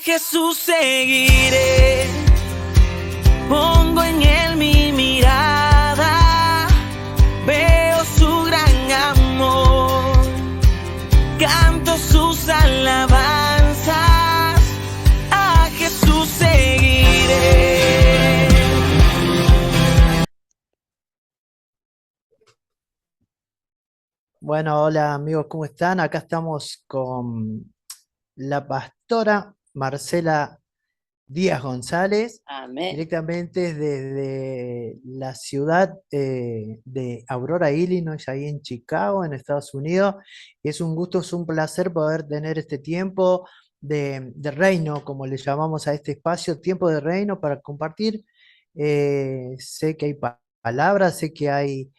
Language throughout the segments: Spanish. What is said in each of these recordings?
Jesús seguiré, pongo en él mi mirada, veo su gran amor, canto sus alabanzas, a Jesús seguiré. Bueno, hola amigos, ¿cómo están? Acá estamos con la pastora Marcela Díaz González, Amén. directamente desde la ciudad de Aurora, Illinois, ahí en Chicago, en Estados Unidos. Es un gusto, es un placer poder tener este tiempo de reino, como le llamamos a este espacio, tiempo de reino para compartir. Sé que hay palabras, sé que hay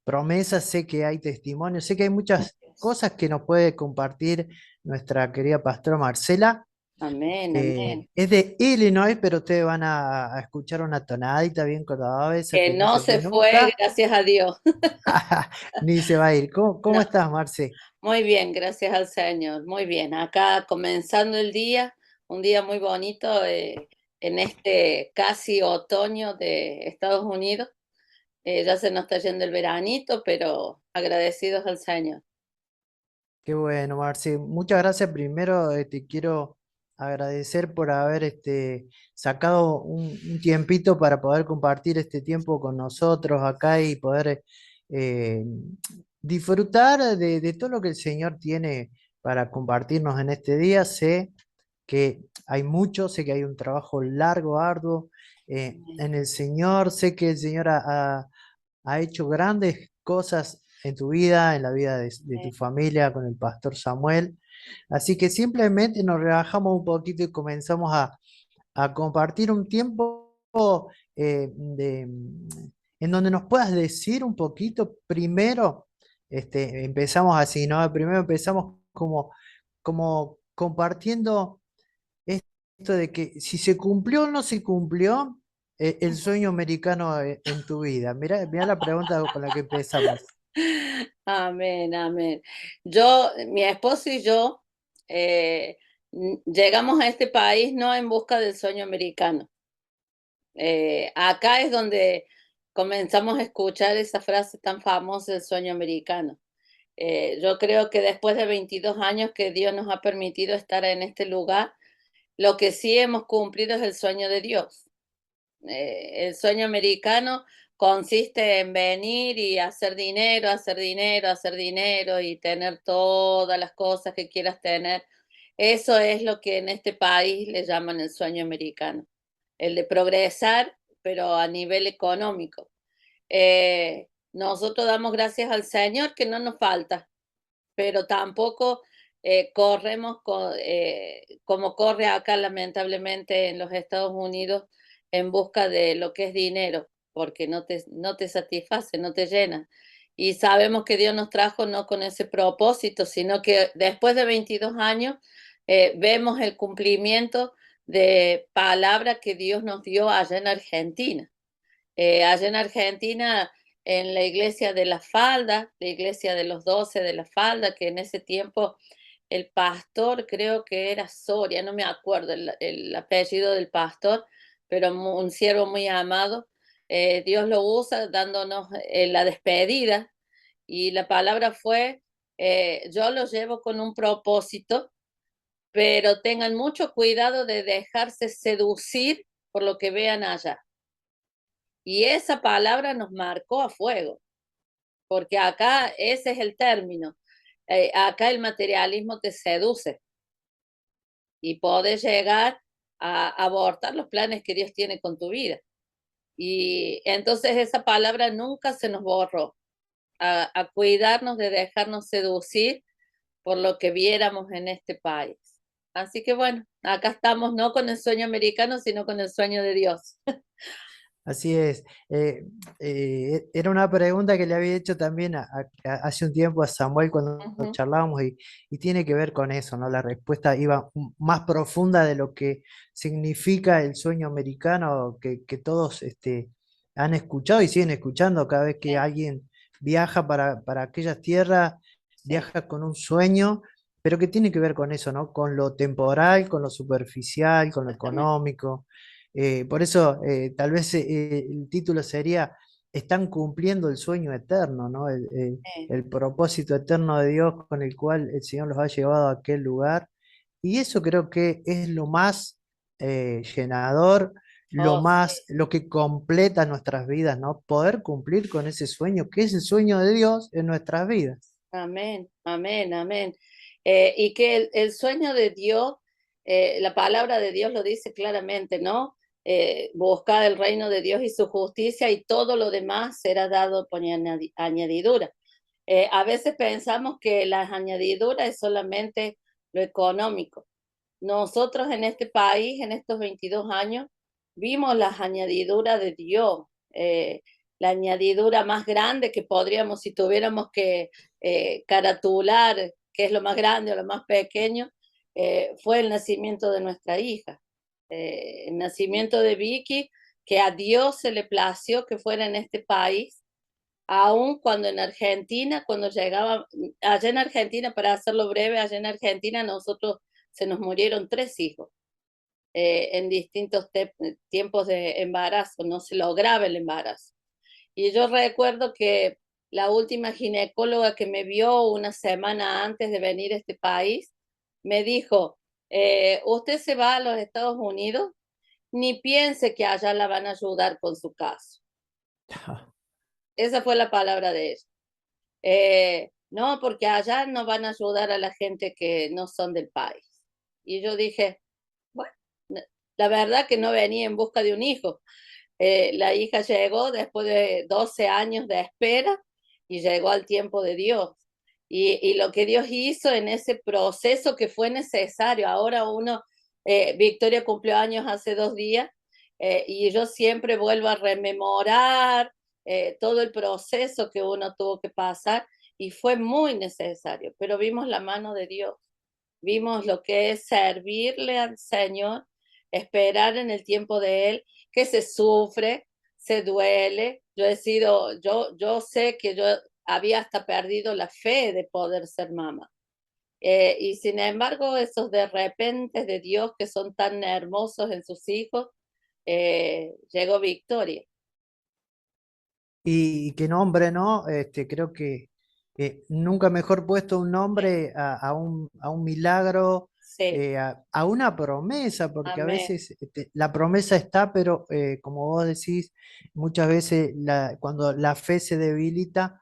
promesas, sé que hay testimonios, sé que hay muchas cosas que nos puede compartir nuestra querida pastora Marcela. Amén, amén. Es de Illinois, pero ustedes van a escuchar una tonadita bien cordobesa Que que no no se se fue fue, nunca, gracias a Dios. ni se va a ir. ¿Cómo No, estás, Marce? muy bien, gracias al Señor. Muy bien. Acá comenzando el día, un día muy bonito en este casi otoño de Estados Unidos. Ya se nos está yendo el veranito, pero agradecidos al Señor. Qué bueno, Marce. Muchas gracias. Primero, te quiero agradecer por haber sacado un tiempito para poder compartir este tiempo con nosotros acá y poder eh, disfrutar de todo lo que el Señor tiene para compartirnos en este día. Sé que hay mucho, sé que hay un trabajo largo, arduo en el Señor. Sé que el Señor ha hecho grandes cosas en tu vida, en la vida de tu familia, con el pastor Samuel. Así que simplemente nos relajamos un poquito y comenzamos a compartir un tiempo en donde nos puedas decir un poquito, primero, empezamos así, ¿no? Primero empezamos como compartiendo esto de que si se cumplió o no se cumplió el sueño americano en tu vida. Mira la pregunta con la que empezamos. Amén, amén. Mi esposo y yo llegamos a este país no en busca del sueño americano. Acá es donde comenzamos a escuchar esa frase tan famosa del sueño americano. Yo creo que después de 22 años que Dios nos ha permitido estar en este lugar, lo que sí hemos cumplido es el sueño de Dios. El sueño americano consiste en venir y hacer dinero, hacer dinero, hacer dinero y tener todas las cosas que quieras tener. Eso es lo que en este país le llaman el sueño americano, el de progresar, pero a nivel económico. Nosotros damos gracias al Señor que no nos falta, pero tampoco corremos como corre acá lamentablemente en los Estados Unidos en busca de lo que es dinero, porque no te satisface, no te llena. Y sabemos que Dios nos trajo no con ese propósito, sino que después de 22 años vemos el cumplimiento de palabra que Dios nos dio allá en Argentina. Allá en Argentina, en la iglesia de la Falda, la iglesia de los 12 de la Falda, que en ese tiempo el pastor, creo que era Soria, no me acuerdo el apellido del pastor, pero un siervo muy amado. Dios lo usa dándonos la despedida y la palabra fue, yo lo llevo con un propósito, pero tengan mucho cuidado de dejarse seducir por lo que vean allá. Y esa palabra nos marcó a fuego, porque acá ese es el término. Acá el materialismo te seduce y podés llegar a abortar los planes que Dios tiene con tu vida. Y entonces esa palabra nunca se nos borró, a cuidarnos de dejarnos seducir por lo que viéramos en este país. Así que bueno, acá estamos no con el sueño americano, sino con el sueño de Dios. Así es. Era una pregunta que le había hecho también hace un tiempo a Samuel cuando Ujú. charlábamos y tiene que ver con eso, ¿no? La respuesta iba más profunda de lo que significa el sueño americano que todos han escuchado y siguen escuchando cada vez que Sí, alguien viaja para aquellas tierras, sí, viaja con un sueño, pero que tiene que ver con eso, ¿no? Con lo temporal, con lo superficial, con lo Exactamente. económico. Por eso, tal vez el título sería, están cumpliendo el sueño eterno, ¿no? El propósito eterno de Dios con el cual el Señor los ha llevado a aquel lugar. Y eso creo que es lo más llenador, Oh, sí. lo que completa nuestras vidas, ¿no? Poder cumplir con ese sueño, que es el sueño de Dios en nuestras vidas. Amén, amén, amén. Y que el sueño de Dios, la palabra de Dios lo dice claramente, ¿no? Buscad el reino de Dios y su justicia y todo lo demás será dado por añadidura. A veces pensamos que las añadiduras es solamente lo económico. Nosotros en este país, en estos 22 años, vimos las añadiduras de Dios, la añadidura más grande que podríamos, si tuviéramos que caratular, qué es lo más grande o lo más pequeño, fue el nacimiento de nuestra hija. El nacimiento de Vicky, que a Dios se le plació que fuera en este país, aun cuando en Argentina, cuando llegaba, allá en Argentina, para hacerlo breve, allá en Argentina nosotros se nos murieron 3 hijos en distintos tiempos de embarazo, no se lograba el embarazo. Y yo recuerdo que la última ginecóloga que me vio una semana antes de venir a este país me dijo, usted se va a los Estados Unidos, ni piense que allá la van a ayudar con su caso. Esa fue la palabra de ella. No, porque allá no van a ayudar a la gente que no son del país. Y yo dije, bueno, la verdad que no venía en busca de un hijo. La hija llegó después de 12 años de espera y llegó al tiempo de Dios. Y lo que Dios hizo en ese proceso que fue necesario. Ahora Victoria cumplió años hace 2 días y yo siempre vuelvo a rememorar todo el proceso que uno tuvo que pasar y fue muy necesario, pero vimos la mano de Dios, vimos lo que es servirle al Señor, esperar en el tiempo de Él, que se sufre, se duele. Yo sé que yo había hasta perdido la fe de poder ser mamá. Y sin embargo, esos de repente de Dios que son tan hermosos en sus hijos, llegó Victoria. Y qué nombre, ¿no? Creo que nunca mejor puesto un Sí, nombre a un milagro, sí, a una promesa, porque a amén. veces la promesa está, pero como vos decís, muchas veces cuando la fe se debilita,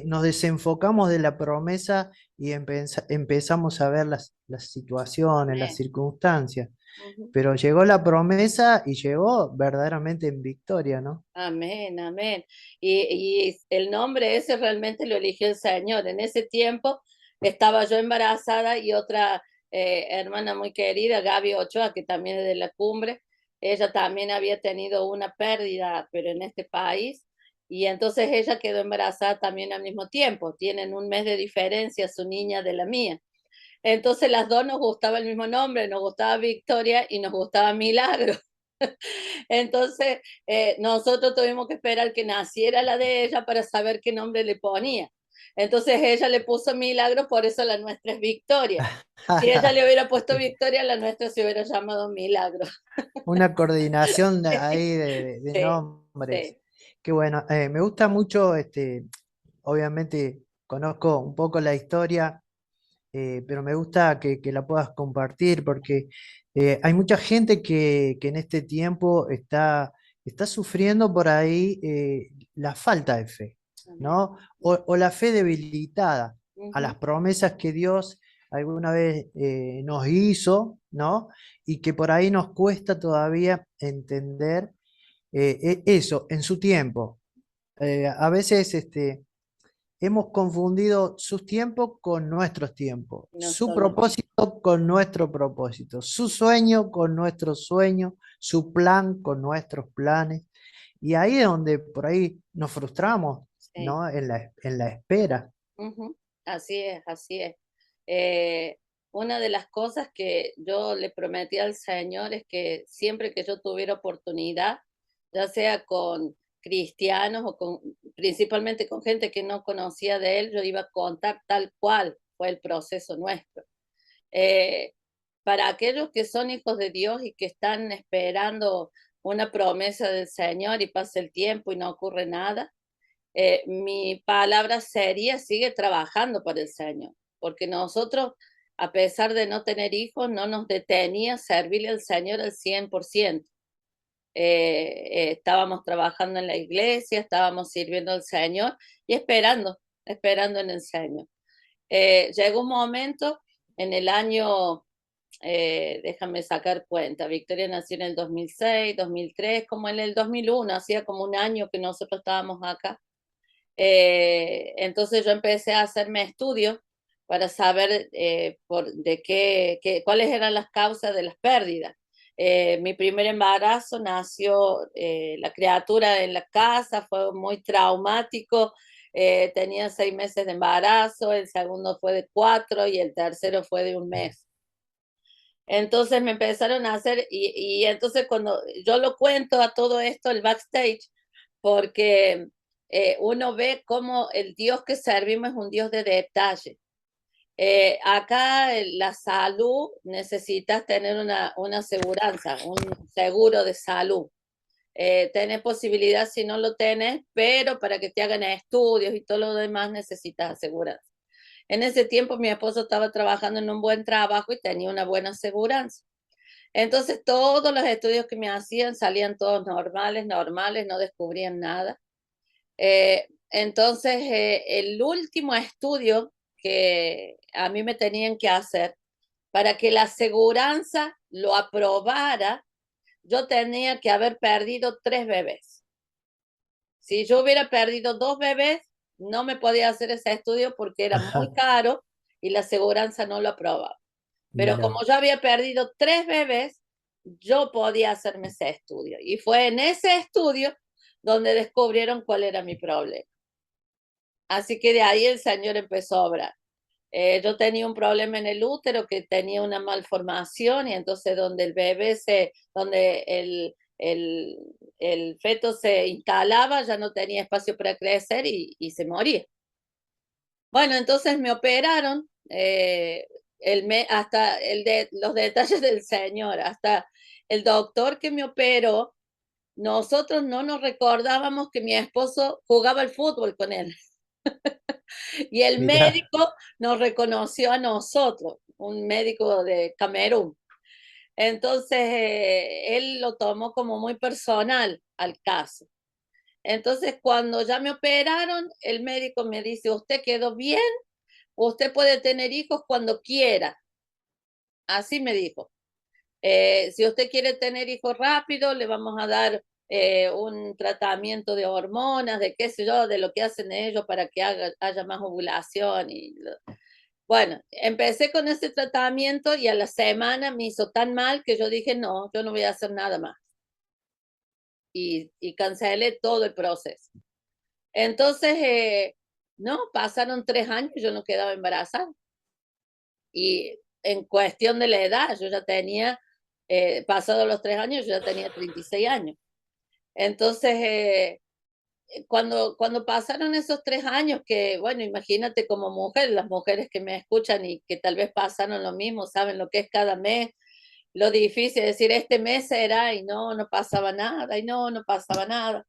nos desenfocamos de la promesa y empezamos a ver las situaciones, las Amén. circunstancias. Ujú. Pero llegó la promesa y llegó verdaderamente en victoria, ¿no? Amén, amén. Y el nombre ese realmente lo eligió el Señor. En ese tiempo estaba yo embarazada y otra hermana muy querida, Gaby Ochoa, que también es de la cumbre, ella también había tenido una pérdida, pero en este país, y entonces ella quedó embarazada también al mismo tiempo. Tienen un mes de diferencia su niña de la mía. Entonces las dos nos gustaba el mismo nombre, nos gustaba Victoria y nos gustaba Milagro. Entonces, nosotros tuvimos que esperar que naciera la de ella para saber qué nombre le ponía. Entonces ella le puso Milagro, por eso la nuestra es Victoria. Si ella le hubiera puesto Victoria, la nuestra se hubiera llamado Milagro. Una coordinación ahí de Sí, nombres. sí, Qué bueno. Me gusta mucho, obviamente conozco un poco la historia, pero me gusta que la puedas compartir porque hay mucha gente que en este tiempo está sufriendo por ahí la falta de fe, amén. ¿no? O la fe debilitada a las Ujú, promesas que Dios alguna vez nos hizo, ¿no? Y que por ahí nos cuesta todavía entender eso en su tiempo. A veces hemos confundido sus tiempos con nuestros tiempos, no su son los mismos. propósito con nuestro propósito, su sueño con nuestro sueño, su plan con nuestros planes. Y ahí es donde por ahí nos frustramos, Sí. ¿no? En la espera. Ujú. Así es, así es. Eh, una de las cosas que yo le prometí al Señor es que siempre que yo tuviera oportunidad, ya sea con cristianos o principalmente con gente que no conocía de Él, yo iba a contar tal cual fue el proceso nuestro. Eh, para aquellos que son hijos de Dios y que están esperando una promesa del Señor y pasa el tiempo y no ocurre nada, mi palabra sería, sigue trabajando para el Señor, porque nosotros, a pesar de no tener hijos, no nos detenía servirle al Señor al 100%. Estábamos trabajando en la iglesia, estábamos sirviendo al Señor y esperando en el Señor. Llegó un momento en el año, déjame sacar cuenta, Victoria nació en el 2006, 2003, como en el 2001, hacía como un año que nosotros estábamos acá. Entonces yo empecé a hacerme estudios para saber cuáles eran las causas de las pérdidas. Mi primer embarazo nació la criatura en la casa, fue muy traumático. Tenía 6 meses de embarazo, el segundo fue de 4 y el tercero fue de 1 mes. Entonces me empezaron a hacer, y entonces cuando yo lo cuento a todo esto, el backstage, porque uno ve cómo el Dios que servimos es un Dios de detalle. Acá la salud necesitas tener una aseguranza, un seguro de salud. Tenés posibilidad si no lo tenés, pero para que te hagan estudios y todo lo demás necesitas aseguranza. En ese tiempo mi esposo estaba trabajando en un buen trabajo y tenía una buena aseguranza. Entonces todos los estudios que me hacían salían todos normales, no descubrían nada. Entonces el último estudio que a mí me tenían que hacer para que la aseguranza lo aprobara, yo tenía que haber perdido 3 bebés. Si yo hubiera perdido 2 bebés, no me podía hacer ese estudio porque era muy caro y la aseguranza no lo aprobaba. Pero como Mira, yo había perdido 3 bebés, yo podía hacerme ese estudio. Y fue en ese estudio donde descubrieron cuál era mi problema. Así que de ahí el Señor empezó a obrar. Yo tenía un problema en el útero que tenía una malformación y entonces donde el feto se instalaba ya no tenía espacio para crecer y se moría. Bueno, entonces me operaron, hasta los detalles del Señor, hasta el doctor que me operó, nosotros no nos recordábamos que mi esposo jugaba al fútbol con él. Y el mira, médico nos reconoció a nosotros, un médico de Camerún. Entonces, él lo tomó como muy personal al caso. Entonces, cuando ya me operaron, el médico me dice, usted quedó bien, usted puede tener hijos cuando quiera. Así me dijo. Si usted quiere tener hijos rápido, le vamos a dar un tratamiento de hormonas, de qué sé yo, de lo que hacen ellos para que haya más ovulación. Bueno, empecé con ese tratamiento y a la semana me hizo tan mal que yo dije, no, yo no voy a hacer nada más. Y cancelé todo el proceso. Entonces, no, pasaron 3 años y yo no quedaba embarazada. Y en cuestión de la edad, yo ya tenía, pasados los 3 años, yo ya tenía 36 años. Entonces, cuando pasaron esos 3 años, que bueno, imagínate como mujer, las mujeres que me escuchan y que tal vez pasaron lo mismo, saben lo que es cada mes, lo difícil de decir, este mes era y no pasaba nada, y no pasaba nada.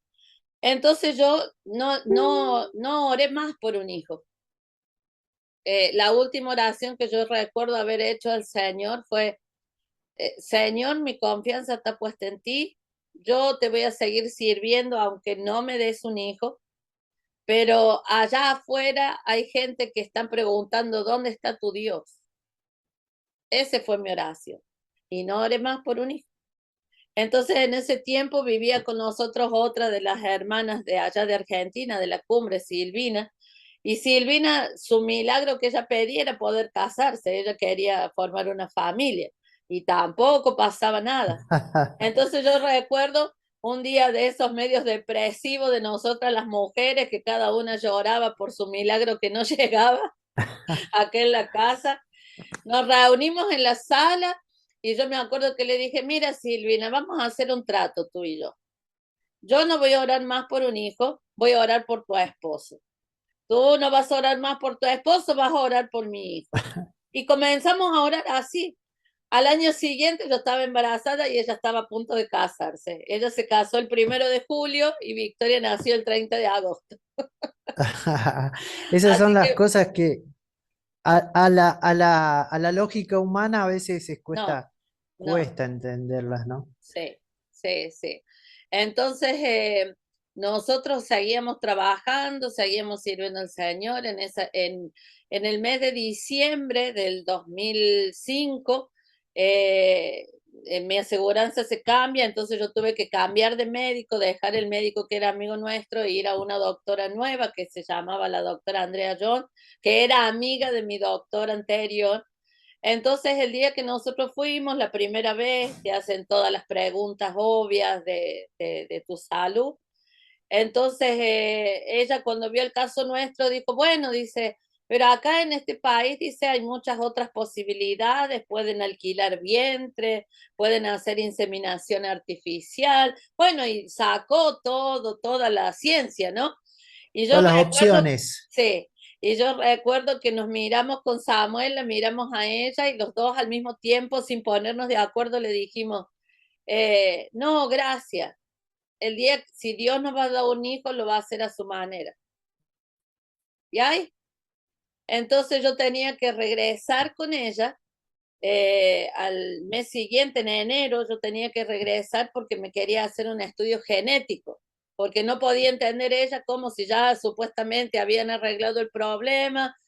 Entonces yo no oré más por un hijo. La última oración que yo recuerdo haber hecho al Señor fue, Señor, mi confianza está puesta en ti, yo te voy a seguir sirviendo aunque no me des un hijo, pero allá afuera hay gente que están preguntando, ¿dónde está tu Dios? Ese fue mi oración. Y no oré más por un hijo. Entonces en ese tiempo vivía con nosotros otra de las hermanas de allá de Argentina, de la cumbre, Silvina. Y Silvina, su milagro que ella pedía era poder casarse. Ella quería formar una familia y tampoco pasaba nada. Entonces yo recuerdo un día de esos medios depresivos de nosotras las mujeres, que cada una lloraba por su milagro que no llegaba acá en la casa. Nos reunimos en la sala y yo me acuerdo que le dije, mira Silvina, vamos a hacer un trato tú y yo. Yo no voy a orar más por un hijo, voy a orar por tu esposo. Tú no vas a orar más por tu esposo, vas a orar por mi hijo. Y comenzamos a orar así. Al año siguiente yo estaba embarazada y ella estaba a punto de casarse. Ella se casó el 1 de julio y Victoria nació el 30 de agosto. Esas son Así las que, cosas que a la lógica humana a veces no, no. cuesta entenderlas, ¿no? Sí, sí, sí. Entonces, nosotros seguíamos trabajando, seguíamos sirviendo al Señor en el mes de diciembre del 2005. Mi aseguranza se cambia, entonces yo tuve que cambiar de médico, dejar el médico que era amigo nuestro e ir a una doctora nueva que se llamaba la doctora Andrea John, que era amiga de mi doctor anterior. Entonces, el día que nosotros fuimos, la primera vez, te hacen todas las preguntas obvias de tu salud. Entonces, ella cuando vio el caso nuestro dijo, bueno, dice, pero acá en este país, dice, hay muchas otras posibilidades, pueden alquilar vientre, pueden hacer inseminación artificial, bueno, y sacó toda la ciencia, ¿no? Y yo Todas las recuerdo, opciones. sí, y yo recuerdo que nos miramos con Samuel, la miramos a ella y los dos al mismo tiempo, sin ponernos de acuerdo, le dijimos, no, gracias. El día, si Dios nos va a dar un hijo, lo va a hacer a su manera. ¿Y ahí? Entonces yo tenía que regresar con ella. Al mes siguiente, en enero, yo tenía que regresar porque me quería hacer un estudio genético, porque no podía entender ella como si ya supuestamente habían arreglado el problema,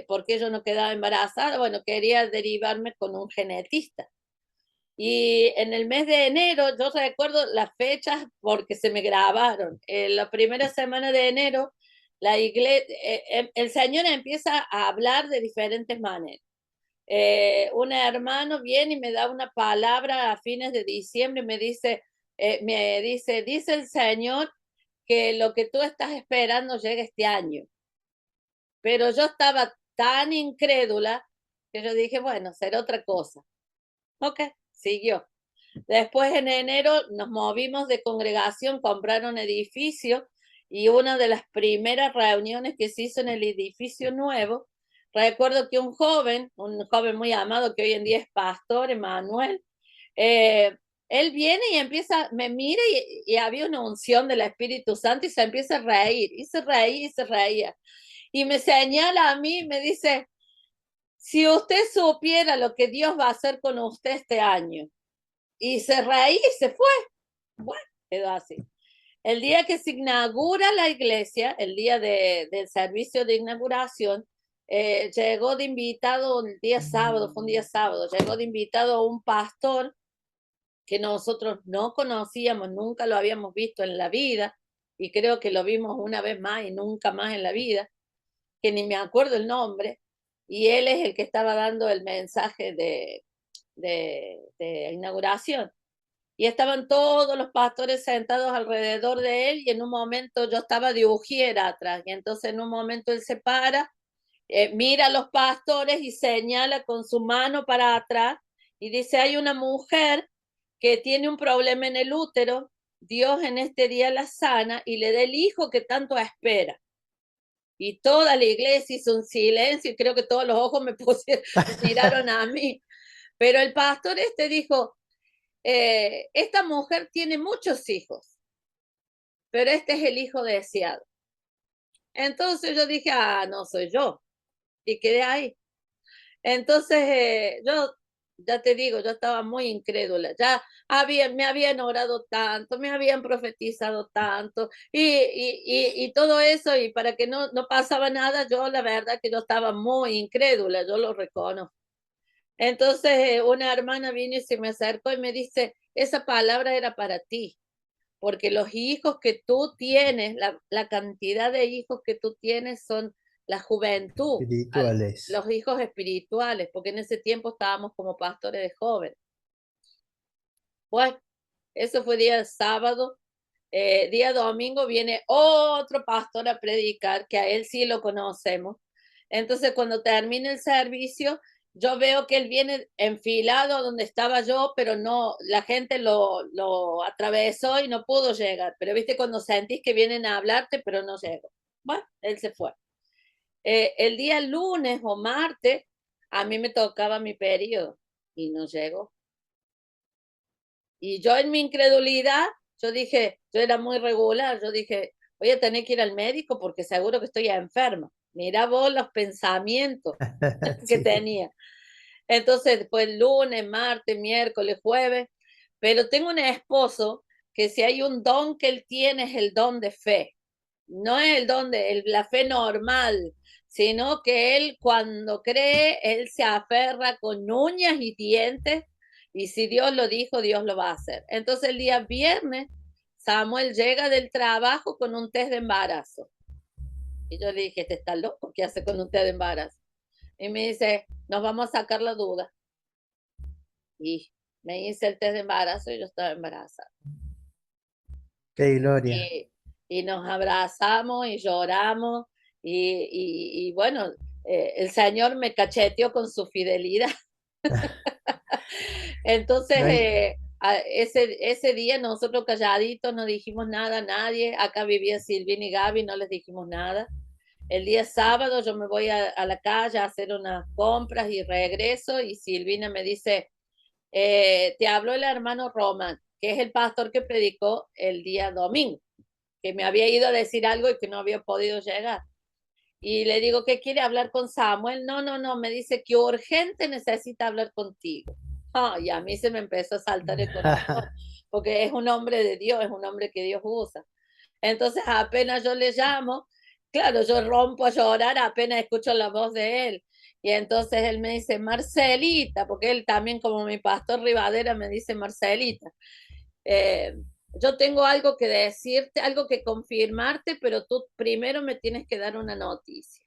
porque yo no quedaba embarazada. Bueno, quería derivarme con un genetista. Y en el mes de enero, yo recuerdo las fechas porque se me grabaron. En la primera semana de enero, la iglesia, el Señor empieza a hablar de diferentes maneras. Un hermano viene y me da una palabra a fines de diciembre y dice el Señor que lo que tú estás esperando llega este año. Pero yo estaba tan incrédula que yo dije, bueno, será otra cosa. Ok, siguió. Después en enero nos movimos de congregación, compraron edificio y una de las primeras reuniones que se hizo en el edificio nuevo, recuerdo que un joven muy amado que hoy en día es pastor, Emanuel, eh, él viene y empieza, me mira y había una unción del Espíritu Santo y se empieza a reír, y se reía y se reía. Y me señala a mí y me dice, si usted supiera lo que Dios va a hacer con usted este año. Y se reía y se fue. Bueno, quedó así. El día que se inaugura la iglesia, el día del servicio de inauguración, llegó de invitado el día sábado, fue un día sábado, llegó de invitado un pastor que nosotros no conocíamos, nunca lo habíamos visto en la vida, y creo que lo vimos una vez más y nunca más en la vida, que ni me acuerdo el nombre, y él es el que estaba dando el mensaje de inauguración. Y estaban todos los pastores sentados alrededor de él y en un momento yo estaba de ujiera atrás y entonces en un momento él se para, mira a los pastores y señala con su mano para atrás y dice, hay una mujer que tiene un problema en el útero, Dios en este día la sana y le da el hijo que tanto espera. Y toda la iglesia hizo un silencio y creo que todos los ojos me miraron a mí. Pero el pastor dijo, esta mujer tiene muchos hijos, pero este es el hijo deseado. Entonces yo dije, no soy yo. Y quedé ahí. Entonces yo, ya te digo, yo estaba muy incrédula. Ya me habían orado tanto, me habían profetizado tanto y todo eso. Y para que no pasaba nada, yo la verdad que yo estaba muy incrédula, yo lo reconozco. Entonces una hermana vino y se me acercó y me dice, esa palabra era para ti, porque los hijos que tú tienes, la cantidad de hijos que tú tienes son la juventud, Espirituales. los hijos espirituales, porque en ese tiempo estábamos como pastores de jóvenes. Bueno, eso fue día sábado. Día domingo viene otro pastor a predicar, que a él sí lo conocemos. Entonces, cuando termina el servicio, yo veo que él viene enfilado donde estaba yo, pero no, la gente lo atravesó y no pudo llegar. Pero viste cuando sentís que vienen a hablarte, pero no llegó. Bueno, él se fue. El día lunes o martes, A mí me tocaba mi periodo y no llegó. Y yo en mi incredulidad, yo dije, yo era muy regular, yo dije, voy a tener que ir al médico porque seguro que estoy enferma. Mira vos los pensamientos que Sí. tenía. Entonces, después lunes, martes, miércoles, jueves, pero tengo un esposo que si hay un don que él tiene es el don de fe. No es el don de la fe normal, sino que él cuando cree, él se aferra con uñas y dientes y si Dios lo dijo, Dios lo va a hacer. Entonces el día viernes, Samuel llega del trabajo con un test de embarazo. Y yo le dije, ¿este está loco? ¿Qué hace con un test de embarazo? Y me dice, nos vamos a sacar la duda. Y me hice el test de embarazo y yo estaba embarazada. Qué gloria. Y nos abrazamos y lloramos y bueno, el Señor me cacheteó con su fidelidad. Entonces, No hay... ese día nosotros calladitos no dijimos nada a nadie. Acá vivía Silvina y Gaby, no les dijimos nada. El día sábado yo me voy a la calle a hacer unas compras y regreso y Silvina me dice, te habló el hermano Roman, que es el pastor que predicó el día domingo, que me había ido a decir algo y que no había podido llegar. Y le digo que quiere hablar con Samuel. No, no, no, me dice que urgente necesita hablar contigo. Oh, y a mí se me empezó a saltar el corazón, porque es un hombre de Dios, es un hombre que Dios usa. Entonces apenas yo le llamo, claro, yo rompo a llorar apenas escucho la voz de él. Y entonces él me dice, Marcelita, porque él también como mi pastor Rivadera me dice Marcelita. Eh, yo tengo algo que decirte, algo que confirmarte, pero tú primero me tienes que dar una noticia.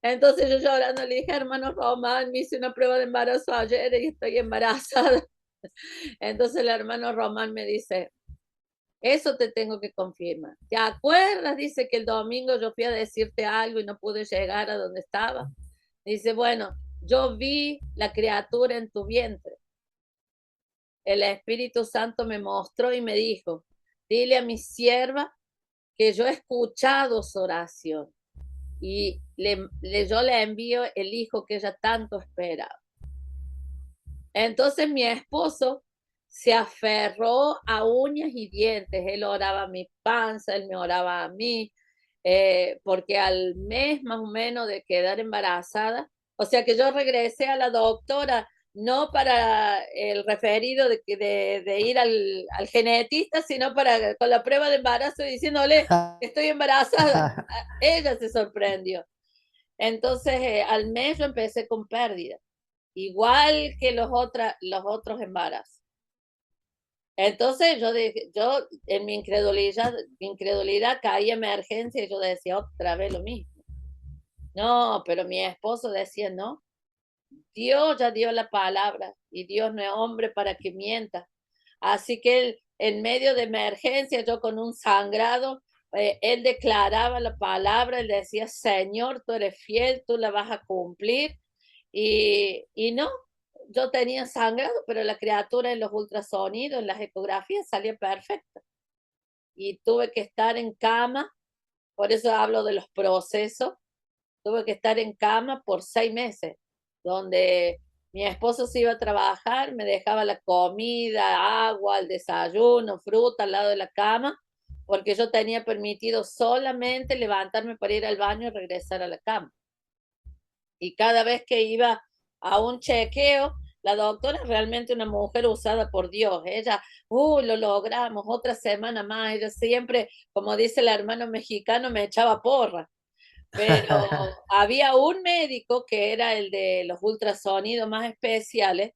Entonces yo llorando le dije, hermano Román, me hice una prueba de embarazo ayer y estoy embarazada. Entonces el hermano Román me dice, eso te tengo que confirmar. ¿Te acuerdas? Dice que el domingo yo fui a decirte algo y no pude llegar a donde estaba. Dice, bueno, yo vi la criatura en tu vientre. El Espíritu Santo me mostró y me dijo, dile a mi sierva que yo he escuchado su oración y yo le envío el hijo que ella tanto espera. Entonces mi esposo se aferró a uñas y dientes. Él oraba a mi panza, él me oraba a mí, porque al mes más o menos de quedar embarazada, o sea que yo regresé a la doctora, no para el referido de ir al genetista, sino para con la prueba de embarazo y diciéndole, estoy embarazada. Ella se sorprendió. Entonces, al mes yo empecé con pérdida, igual que los otros embarazos. Entonces yo en mi incredulidad caí en emergencia y yo decía otra vez lo mismo. No, pero mi esposo decía, no, Dios ya dio la palabra y Dios no es hombre para que mienta. Así que él, en medio de emergencia, yo con un sangrado, él declaraba la palabra, él decía, Señor, tú eres fiel, tú la vas a cumplir. Y no, yo tenía sangrado, pero la criatura en los ultrasonidos, en las ecografías, salía perfecta. Y tuve que estar en cama, por eso hablo de los procesos, tuve que estar en cama por 6 meses, donde mi esposo se iba a trabajar, me dejaba la comida, agua, el desayuno, fruta al lado de la cama, porque yo tenía permitido solamente levantarme para ir al baño y regresar a la cama. Y cada vez que iba a un chequeo, la doctora es realmente una mujer usada por Dios. Ella, lo logramos, otra semana más. Ella siempre, como dice el hermano mexicano, me echaba porra. Pero había un médico que era el de los ultrasonidos más especiales,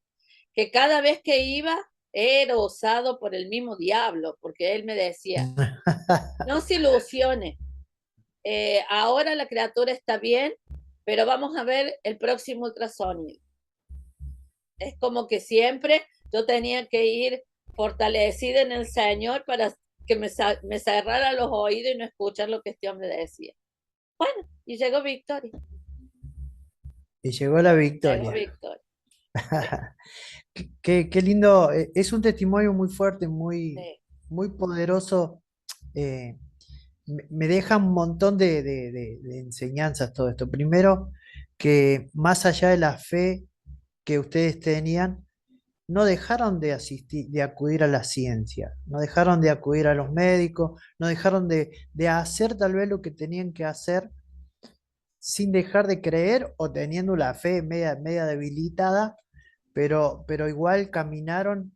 que cada vez que iba era usado por el mismo diablo, porque él me decía, no se ilusione, ahora la criatura está bien, pero vamos a ver el próximo ultrasonido. Es como que siempre yo tenía que ir fortalecida en el Señor para que me cerrara los oídos y no escuchar lo que este hombre decía. Bueno, y llegó Victoria. Y llegó la Llegó victoria. Victoria. Sí, Qué lindo, es un testimonio muy fuerte, muy, sí. muy poderoso. Me deja un montón de enseñanzas todo esto. Primero, que más allá de la fe que ustedes tenían, no dejaron de asistir, de acudir a la ciencia, no dejaron de acudir a los médicos, no dejaron de hacer tal vez lo que tenían que hacer sin dejar de creer o teniendo la fe media debilitada, pero igual caminaron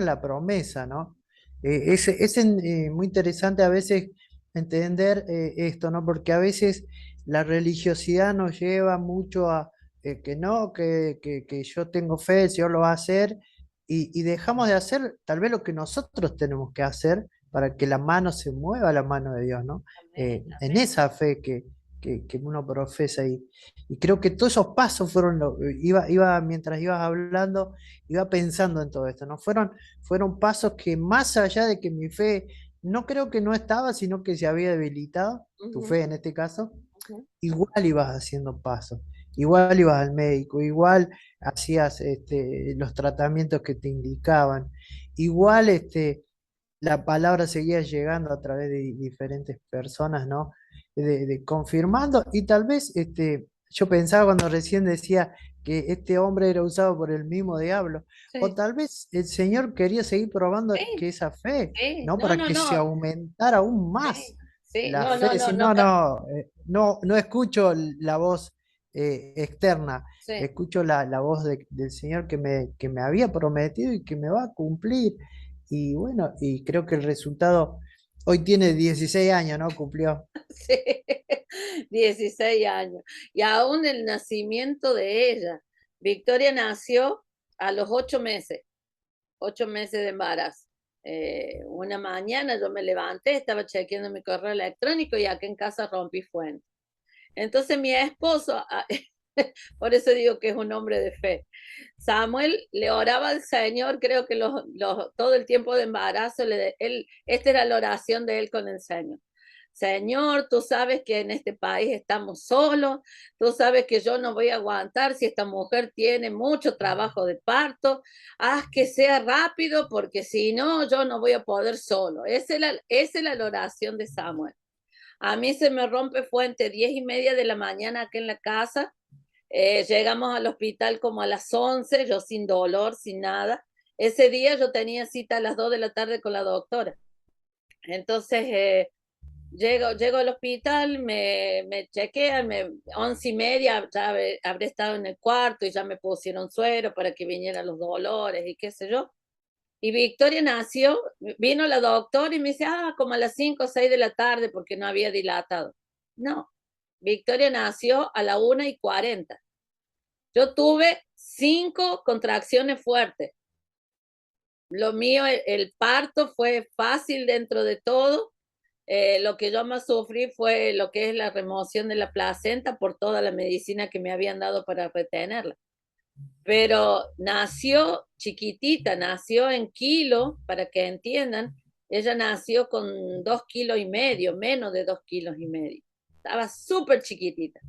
la promesa, ¿no? Muy interesante a veces entender esto, ¿no? Porque a veces la religiosidad nos lleva mucho a que no, que yo tengo fe, el Señor lo va a hacer, y dejamos de hacer tal vez lo que nosotros tenemos que hacer para que la mano se mueva, la mano de Dios, ¿no? Amén, En amén. esa fe que uno profesa y creo que todos esos pasos fueron, mientras ibas hablando, iba pensando en todo esto, ¿no? Fueron pasos que más allá de que mi fe, no creo que no estaba, sino que se había debilitado, tu Ujú, fe en este caso, ujú. igual ibas haciendo pasos, igual ibas al médico, igual hacías los tratamientos que te indicaban, igual la palabra seguía llegando a través de diferentes personas, ¿no? Confirmando, y tal vez yo pensaba cuando recién decía que este hombre era usado por el mismo diablo, o Sí, tal vez el Señor quería seguir probando sí, que esa fe, sí. ¿no? No, Para no, que se no. aumentara aún más Sí, sí. la No, fe, no, no, decir, no. no, no, no escucho la voz externa, Sí. escucho la voz del Señor que me había prometido y que me va a cumplir. Y bueno, y creo que el resultado, hoy tiene 16 años, ¿no? Cumplió. Sí, 16 años. Y aún el nacimiento de ella. Victoria nació a los 8 meses, 8 meses de embarazo. Una mañana yo me levanté, estaba chequeando mi correo electrónico y acá en casa rompí fuente. Entonces mi esposo, por eso digo que es un hombre de fe. Samuel le oraba al Señor, creo que todo el tiempo de embarazo, esta era la oración de él con el Señor. Señor, tú sabes que en este país estamos solos, tú sabes que yo no voy a aguantar si esta mujer tiene mucho trabajo de parto, haz que sea rápido porque si no, yo no voy a poder solo. Esa es la oración de Samuel. A mí se me rompe fuente 10:30 de la mañana aquí en la casa. Llegamos al hospital como a las 11, yo sin dolor, sin nada. Ese día yo tenía cita a las 2 de la tarde con la doctora. Entonces, llego al hospital, me chequean, 11:30, ya habré estado en el cuarto y ya me pusieron suero para que vinieran los dolores y qué sé yo. Y Victoria nació, vino la doctora y me dice, como a las 5 o 6 de la tarde porque no había dilatado. No, Victoria nació a la 1:40. Yo tuve 5 contracciones fuertes. Lo mío, el parto fue fácil dentro de todo. Lo que yo más sufrí fue lo que es la remoción de la placenta por toda la medicina que me habían dado para retenerla. Pero nació chiquitita, nació en kilo, para que entiendan, ella nació con 2,5 kilos, menos de 2,5 kilos. Estaba súper chiquitita.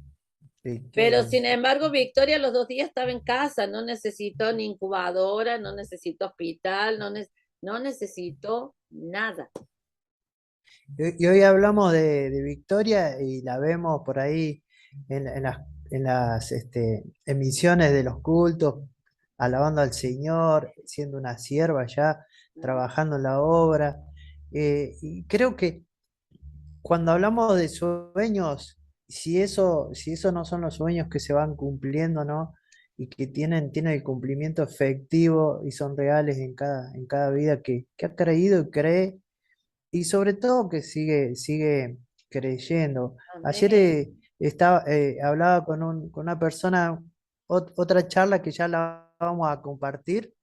Sí, qué Pero lindo. sin embargo, Victoria los 2 días estaba en casa, no necesitó ni incubadora, no necesitó hospital, no necesitó nada. Y hoy hablamos de Victoria y la vemos por ahí en las emisiones de los cultos, alabando al Señor, siendo una sierva ya, trabajando en la obra. Y creo que cuando hablamos de sueños, si eso no son los sueños que se van cumpliendo, ¿no? Y que tienen el cumplimiento efectivo y son reales en cada vida que ha creído y cree, y sobre todo que sigue creyendo. Ayer Amén. hablaba con una persona, otra charla que ya la vamos a compartir,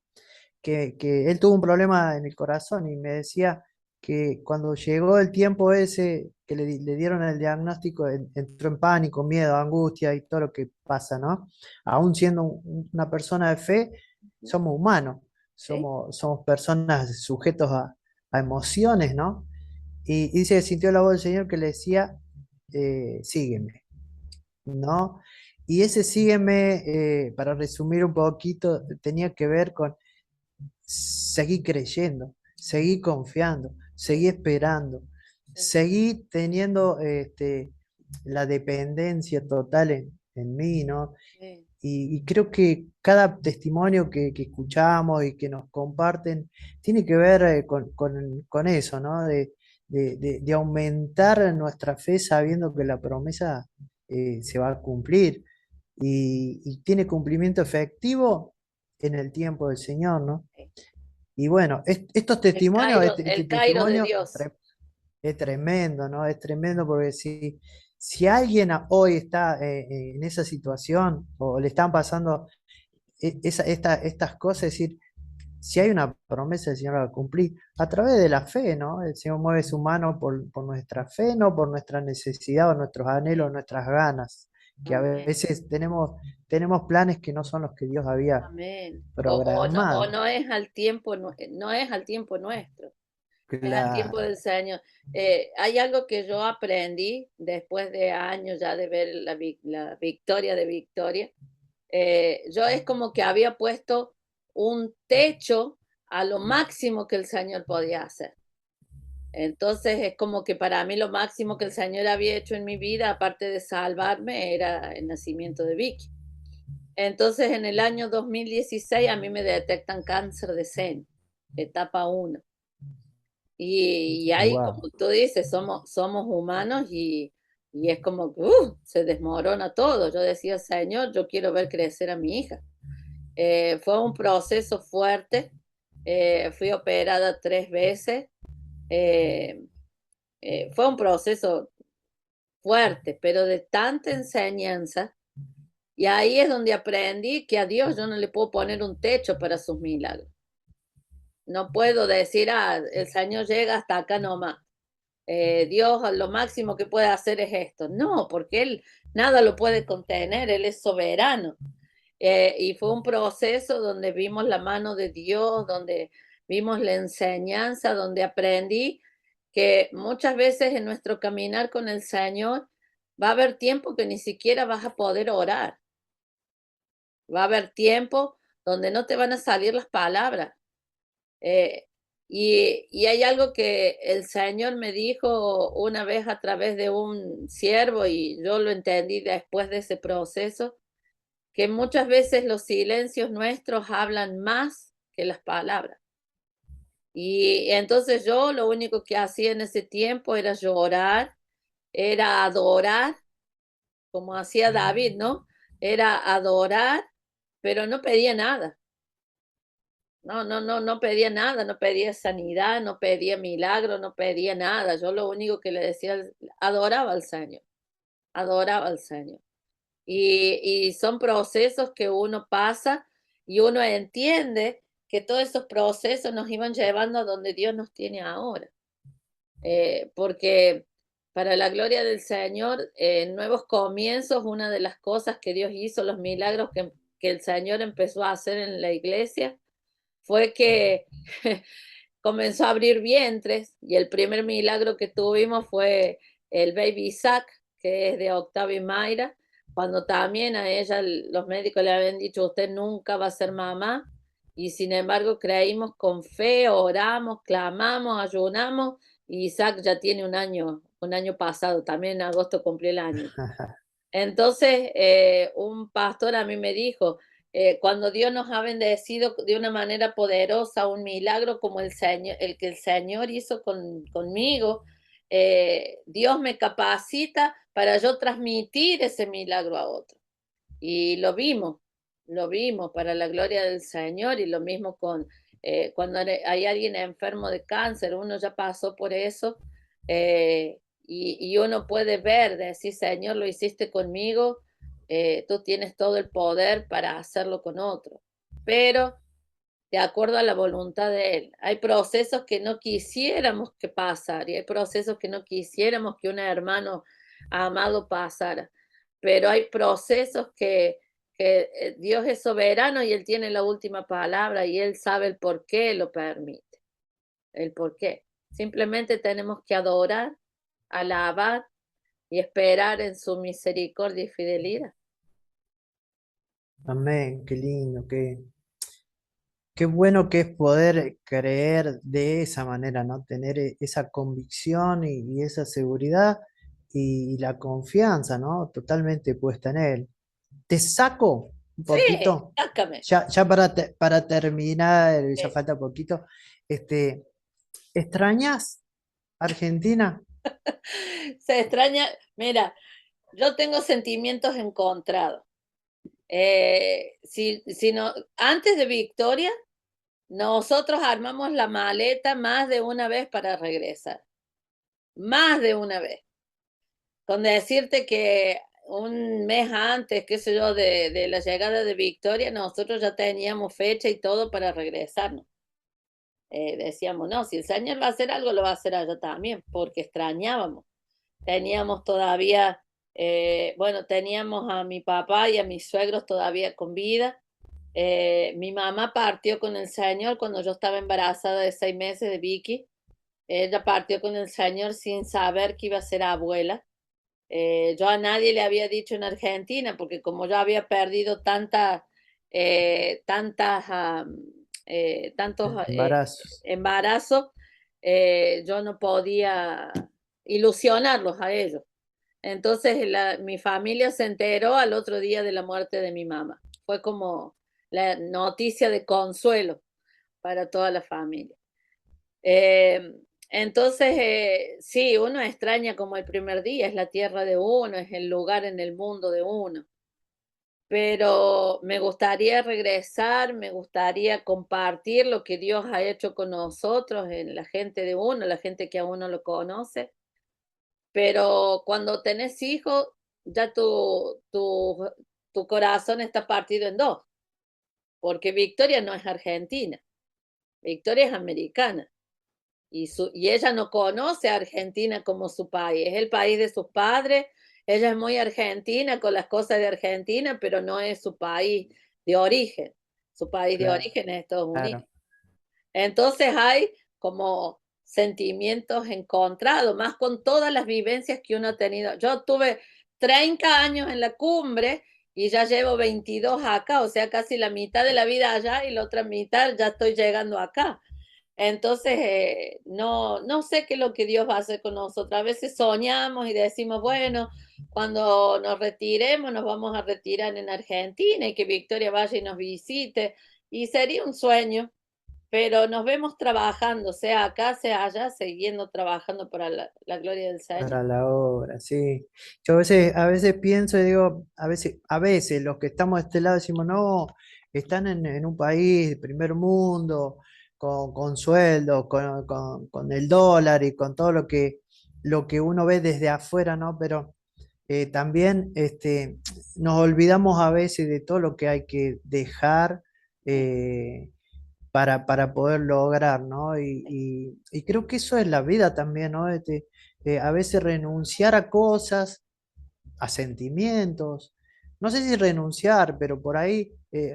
que él tuvo un problema en el corazón y me decía que cuando llegó el tiempo ese que le dieron el diagnóstico, entró en pánico, miedo, angustia y todo lo que pasa, ¿no? Aún siendo una persona de fe, somos humanos, ¿Sí? somos personas sujetos a emociones, ¿no? Y dice que sintió la voz del Señor que le decía, sígueme, ¿no? Y ese sígueme, para resumir un poquito, tenía que ver con seguí creyendo, seguí confiando, seguí Sí, esperando, sí, seguí teniendo la dependencia total en mí, ¿no? Sí, Y creo que cada testimonio que escuchamos y que nos comparten tiene que ver con eso, ¿no? De aumentar nuestra fe sabiendo que la promesa se va a cumplir y tiene cumplimiento efectivo en el tiempo del Señor, ¿no? sí. Y bueno, estos testimonios, este El Cairo de testimonio Dios. es tremendo, ¿no? Es tremendo porque si alguien hoy está en esa situación o le están pasando estas cosas, es decir, si hay una promesa, el Señor la va a cumplir a través de la fe, ¿no? El Señor mueve su mano por nuestra fe, no por nuestra necesidad o nuestros anhelos, nuestras ganas, que a Amén. veces tenemos planes que no son los que Dios había Amén. O programado. no es al tiempo, no es al tiempo nuestro, es al tiempo Claro. del Señor. Hay algo que yo aprendí después de años ya de ver la victoria de Victoria. Yo es como que había puesto un techo a lo máximo que el Señor podía hacer. Entonces es como que para mí lo máximo que el Señor había hecho en mi vida, aparte de salvarme, era el nacimiento de Vicky. Entonces, en el año 2016 a mí me detectan cáncer de seno, etapa 1. Y ahí, Wow. como tú dices, somos humanos y es como que se desmorona todo. Yo decía, Señor, yo quiero ver crecer a mi hija. Fue un proceso fuerte. Fui operada 3 veces. eh, Fue un proceso fuerte, pero de tanta enseñanza. Y ahí es donde aprendí que a Dios yo no le puedo poner un techo para sus milagros. No puedo decir, el Señor llega hasta acá nomás. Dios lo máximo que puede hacer es esto. No, porque Él nada lo puede contener, Él es soberano. Y fue un proceso donde vimos la mano de Dios, donde vimos la enseñanza, donde aprendí que muchas veces en nuestro caminar con el Señor va a haber tiempo que ni siquiera vas a poder orar. Va a haber tiempo donde no te van a salir las palabras. Eh, y hay algo que el Señor me dijo una vez a través de un siervo y yo lo entendí después de ese proceso, que muchas veces los silencios nuestros hablan más que las palabras. Y entonces yo lo único que hacía en ese tiempo era llorar, era adorar, como hacía David, ¿no? Era adorar, pero no pedía nada. No pedía nada, no pedía sanidad, no pedía milagro, no pedía nada. Yo lo único que le decía, adoraba al Señor, adoraba al Señor. Y son procesos que uno pasa y uno entiende que todos esos procesos nos iban llevando a donde Dios nos tiene ahora. Porque para la gloria del Señor, en nuevos comienzos, una de las cosas que Dios hizo, los milagros que el Señor empezó a hacer en la iglesia, fue que comenzó a abrir vientres y el primer milagro que tuvimos fue el baby Isaac, que es de Octavio y Mayra, cuando también a ella los médicos le habían dicho, usted nunca va a ser mamá, y sin embargo creímos con fe, oramos, clamamos, ayunamos, y Isaac ya tiene un año pasado, también en agosto cumplió el año. Entonces, un pastor a mí me dijo, cuando Dios nos ha bendecido de una manera poderosa, un milagro como el que el Señor hizo conmigo, Dios me capacita para yo transmitir ese milagro a otro. Y lo vimos para la gloria del Señor y lo mismo con cuando hay alguien enfermo de cáncer, uno ya pasó por eso y uno puede ver, decir, Señor, lo hiciste conmigo, tú tienes todo el poder para hacerlo con otro, pero de acuerdo a la voluntad de Él. Hay procesos que no quisiéramos que pasar y hay procesos que no quisiéramos que un hermano amado pasara, pero hay procesos que Dios es soberano y Él tiene la última palabra y Él sabe el por qué lo permite, el por qué. Simplemente tenemos que adorar, alabar y esperar en su misericordia y fidelidad. Amén, qué lindo, qué bueno que es poder creer de esa manera, ¿no? Tener esa convicción y esa seguridad y la confianza, ¿no? Totalmente puesta en Él. te saco un Sí, poquito, sácame. ya para terminar, ya Sí. falta poquito. Este, ¿extrañas Argentina? Se extraña, mira, yo tengo sentimientos encontrados. Si no, antes de Victoria, nosotros armamos la maleta más de una vez para regresar, más de una vez. Con decirte que un mes antes, qué sé yo, de la llegada de Victoria, nosotros ya teníamos fecha y todo para regresarnos. Decíamos, no, si el Señor va a hacer algo, lo va a hacer allá también, porque extrañábamos. Teníamos todavía, bueno, teníamos a mi papá y a mis suegros todavía con vida. Mi mamá partió con el Señor cuando yo estaba embarazada de 6 meses de Vicky. Ella partió con el Señor sin saber que iba a ser abuela. Yo a nadie le había dicho en Argentina, porque como yo había perdido tantos Embarazos. embarazos, yo no podía ilusionarlos a ellos. Entonces mi familia se enteró al otro día de la muerte de mi mamá. Fue como la noticia de consuelo para toda la familia. Eh, entonces, sí, uno extraña como el primer día, es la tierra de uno, es el lugar en el mundo de uno. Pero me gustaría regresar, me gustaría compartir lo que Dios ha hecho con nosotros, en la gente de uno, la gente que aún no lo conoce. Pero cuando tenés hijos, ya tu corazón está partido en dos, porque Victoria no es argentina, Victoria es americana. Y ella no conoce a Argentina como su país, es el país de sus padres, ella es muy argentina con las cosas de Argentina, pero no es su país de origen, su país de Claro, origen es Estados Unidos. claro. Entonces hay como sentimientos encontrados, más con todas las vivencias que uno ha tenido. Yo tuve 30 años en la cumbre y ya llevo 22 acá, o sea, casi la mitad de la vida allá y la otra mitad ya estoy llegando acá. Entonces, no sé qué es lo que Dios va a hacer con nosotros. A veces soñamos y decimos, bueno, cuando nos retiremos, nos vamos a retirar en Argentina y que Victoria vaya y nos visite. Y sería un sueño, pero nos vemos trabajando, sea acá, sea allá, siguiendo trabajando para la gloria del Señor. Para la obra, sí. Yo a veces pienso y digo, a veces los que estamos de este lado decimos, no, están en un país de primer mundo, con sueldo, con el dólar y con todo lo que uno ve desde afuera, ¿no? Pero también nos olvidamos a veces de todo lo que hay que dejar Sí, para poder lograr, ¿no? sí, Y creo que eso es la vida también, ¿no? A veces renunciar a cosas, a sentimientos, no sé si renunciar, pero por ahí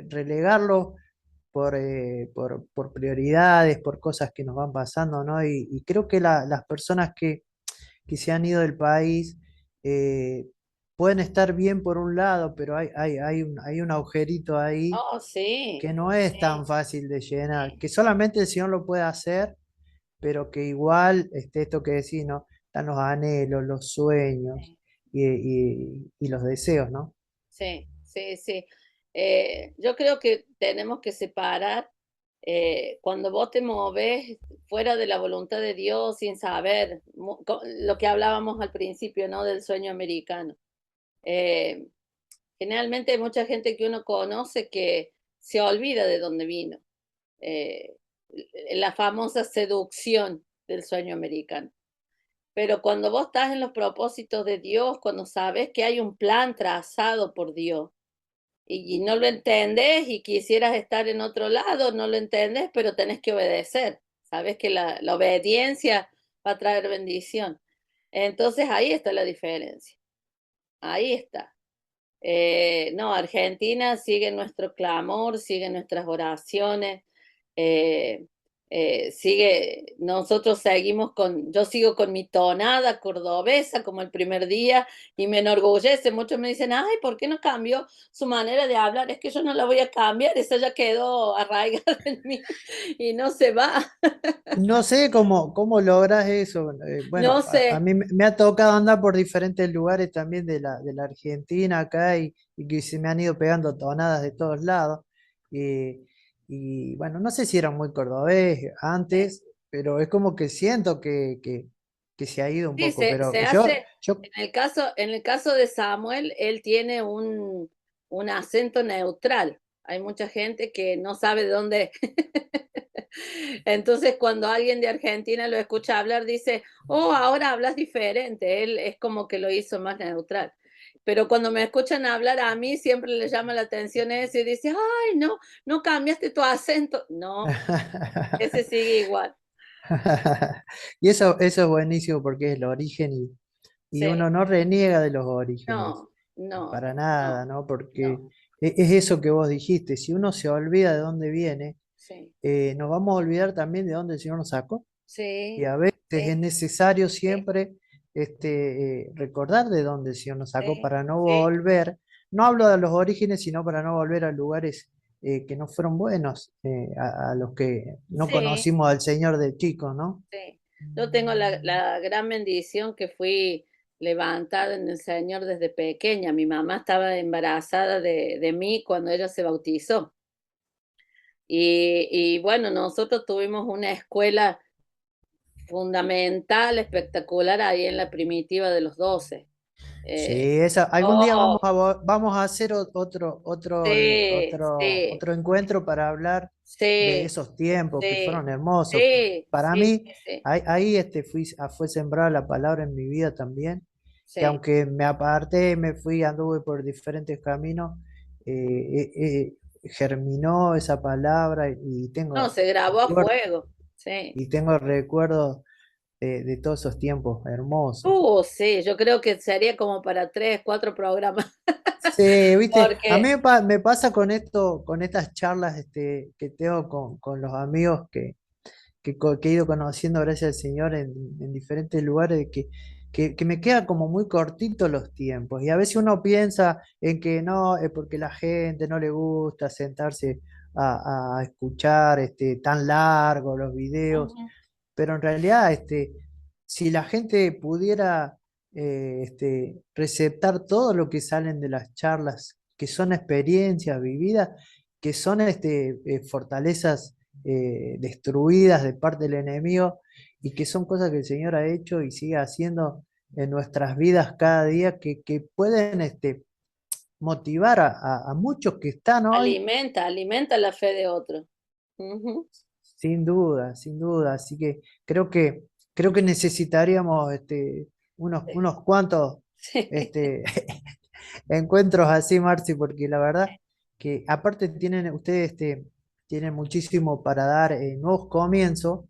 relegarlo por prioridades, por cosas que nos van pasando, ¿no? Y creo que las personas que se han ido del país eh, pueden estar bien por un lado, pero hay un agujerito ahí oh, sí, que no es tan fácil de llenar, que solamente el Señor lo puede hacer, pero que igual, esto que decís, ¿no? Están los anhelos, los sueños sí. y los deseos, ¿no? Sí, sí, sí. Yo creo que tenemos que separar cuando vos te moves fuera de la voluntad de Dios sin saber lo que hablábamos al principio, ¿no? Del sueño americano. Eh, Generalmente hay mucha gente que uno conoce que se olvida de dónde vino. Eh, la famosa seducción del sueño americano. Pero cuando vos estás en los propósitos de Dios, cuando sabes que hay un plan trazado por Dios, y no lo entendés y quisieras estar en otro lado, no lo entendés, pero tenés que obedecer. Sabes que la obediencia va a traer bendición. Entonces ahí está la diferencia. Ahí está. No, Argentina sigue nuestro clamor, sigue nuestras oraciones. Eh, nosotros seguimos yo sigo con mi tonada cordobesa como el primer día y me enorgullece. Muchos me dicen, ay, ¿por qué no cambió su manera de hablar? Es que yo no la voy a cambiar, esa ya quedó arraigada en mí y no se va. No sé cómo logras eso. No Bueno, sé, a mí me ha tocado andar por diferentes lugares también de la Argentina acá y que se me han ido pegando tonadas de todos lados. Y, y bueno, no sé si era muy cordobés eh, antes, pero es como que siento que se ha ido un sí, poco. Pero se yo, hace, yo en el caso de Samuel, él tiene un acento neutral. Hay mucha gente que no sabe de dónde. Entonces, cuando alguien de Argentina lo escucha hablar, dice, oh, ahora hablas diferente. Él es como que lo hizo más neutral. Pero cuando me escuchan hablar a mí, siempre le llama la atención eso y dice, ay, no, no cambiaste tu acento. No, ese sigue igual. Y eso es buenísimo porque es el origen y Sí, uno no reniega de los orígenes, no, no, para no, nada, ¿no? Porque no, es eso que vos dijiste, si uno se olvida de dónde viene, sí, nos vamos a olvidar también de dónde el Señor nos sacó. Y sí, a veces sí, es necesario sí, siempre recordar de dónde el Señor nos sacó sí, para no sí, volver. No hablo de los orígenes, sino para no volver a lugares que no fueron buenos, a los que no sí, conocimos al Señor de chicos, ¿no? sí. Yo tengo la gran bendición que fui levantada en el Señor desde pequeña. Mi mamá estaba embarazada de mí cuando ella se bautizó. Y bueno, nosotros tuvimos una escuela fundamental, espectacular ahí en la primitiva de los 12. Sí, Eh, algún día vamos oh, vamos a hacer sí, sí, otro encuentro para hablar de sí, esos tiempos que sí, fueron hermosos. sí, Para sí, mí, sí, sí, ahí fue sembrada la palabra en mi vida también, que sí. aunque me aparté, me fui, anduve por diferentes caminos, germinó esa palabra No, se grabó a recuerdo- fuego. Sí. y tengo recuerdos de todos esos tiempos hermosos. Sí, yo creo que sería como para 3, 4 programas, Sí, viste, a mí porque me pasa con esto, con estas charlas que tengo con los amigos que he ido conociendo gracias al Señor en diferentes lugares, que me queda como muy cortito los tiempos. Y a veces uno piensa en que no, es porque la gente no le gusta sentarse a escuchar tan largo los videos, ujú, pero en realidad, si la gente pudiera receptar todo lo que salen de las charlas, que son experiencias vividas, que son fortalezas destruidas de parte del enemigo y que son cosas que el Señor ha hecho y sigue haciendo en nuestras vidas cada día, que pueden motivar a muchos que están hoy. alimenta la fe de otro. Ujú. Sin duda, sin duda. Así que creo que necesitaríamos unos cuantos Sí, este, encuentros así, Marci, porque la verdad que aparte ustedes tienen muchísimo para dar nuevos comienzos,